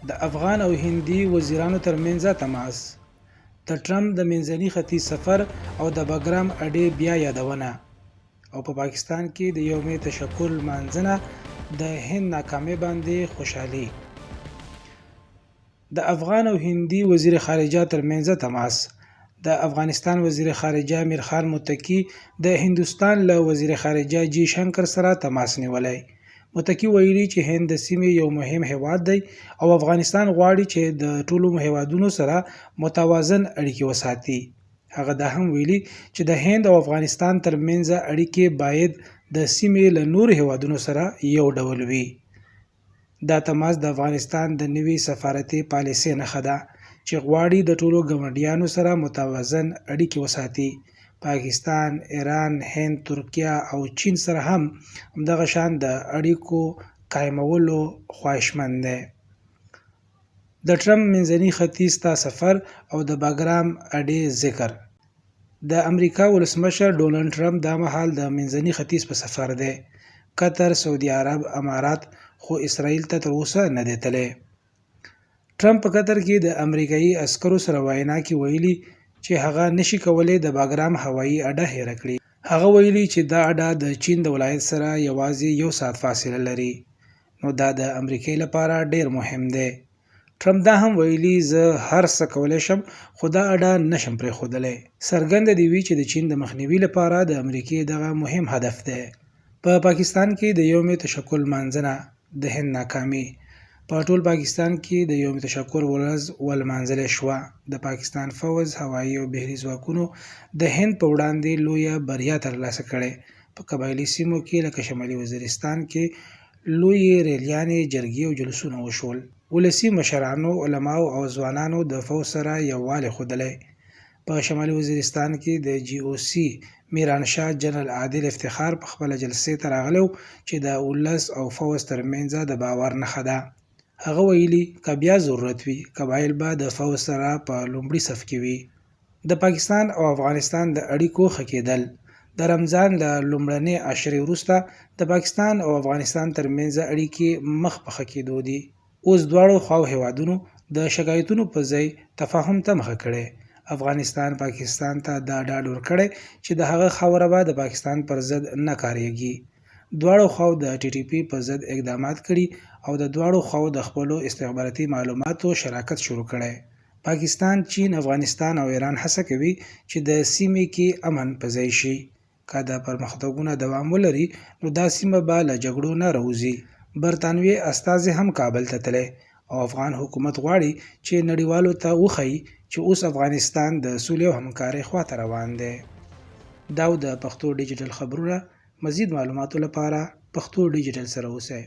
د افغان او هندي وزیرانو ترمنځ تماس، د ټرمپ د منځني ختیځ سفر او د بګرام اډې بیا یادونه، او په پاکستان کې د یوم تشکر لمانځنه د هند ناکامۍ باندې خوشحالي. د افغان او هندي وزیر خارجه ترمنځ تماس. د افغانستان وزیر خارجه امیر خان متقي د هندوستان له وزیر خارجه جي شنکر سره تماس نیولی. متقي ویلي چې هند د سیمې یو مهم هیواد دی او افغانستان غواړي چې د ټولو هیوادونو سره متوازن اړیکې وساتي. هغه دا هم ویلي چې د هند او افغانستان ترمنځ اړیکې باید د سیمې له نورو هیوادونو سره یو ډول وي. دا تماس د افغانستان د نوي سفارتي پالیسۍ نښه ده چې غواړي د ټولو ګاونډیانو سره متوازن اړیکې وساتي. پاکستان، ایران، هند، ترکیه او چین سره هم همدغه شان د اړیکو قایمولو خواهشمند دی. د ټرمپ منځني ختیځ ته سفر او د بګرام اډې ذکر. د امریکا ولسمشر ډونالډ ټرمپ دا مهال د منځني ختیځ په سفر دی. قطر، سعودي عرب، امارات، خو اسرائیل ته تر اوسه نه دی تللی. ټرمپ په قطر کې د امریکایي عسکرو سره وینا کې ویلي چې هغه نشي کولی د بګرام هوایي اډه هېره کړي. هغه ویلي چې دا اډه د چین د ولایت سره یوازې 1 ساعت فاصله لري، نو دا د امریکای لپاره ډیر مهم دی. ټرمپ دا هم ویلي زه هر څه کولی شم خو دا اډه نشم پرېښودلی. څرګنده دې وي چې د چین د مخنیوي لپاره د امریکای دغه مهم هدف دی. په پاکستان کې د یوم تشکر لمانځنه د هند ناکامي. په ټول پاکستان کې د یوم تشکر ورځ ولمانځل شوه. د پاکستان فوز، هوایي او بحري ځواکونو د هند په وړاندې لویه بریا ترلاسه کړې. په قبایلي سیمو کې لکه شمالي وزیرستان کې لویې ریلیانې، جرګې او جلوسونه وشول. ولسي مشرانو، علماو او ځوانانو د فوز سره یووالی ښودلی. په شمالي وزیرستان کې د GOC میرانشاه جنرال عادل افتخار په خپله جلسې ته راغلی و چې د ولس او فوز ترمنځ د باور نښه ده. هغه ویلي که بیا ضرورت وي قبایل به د فوز سره په لومړي صف کې وي. د پاکستان او افغانستان د اړیکو ښه کېدل. د رمضان له لومړنۍ عشرې وروسته د پاکستان او افغانستان ترمنځ اړیکې مخ په ښه کېدو دي. اوس دواړو خواو هیوادونو د شکایتونو په ځای تفاهم ته مخه کړې. افغانستان پاکستان ته دا ډاډ ورکړی چې د هغه خاوره به د پاکستان پر ضد نه کارېږي. دواړو خواو د TTP په ضد اقدامات کړي او د دواړو خواو د خپلو استخباراتي معلوماتو شراکت شروع کړی. پاکستان، چین، افغانستان او ایران هڅه کوي چې د سیمې کې امن په ځای شي. که دا پرمختګونه دوام ولري نو دا سیمه به له جګړو نه راوځي. برطانوي استازي هم کابل ته تللی او افغان حکومت غواړي چې نړیوالو ته وښيي چې اوس افغانستان د سولې او همکارۍ خواته روان دی. دا د پښتو ډیجیټل خبرونه. مزید معلوماتو لپاره پښتو ډیجیټل سره اوسئ.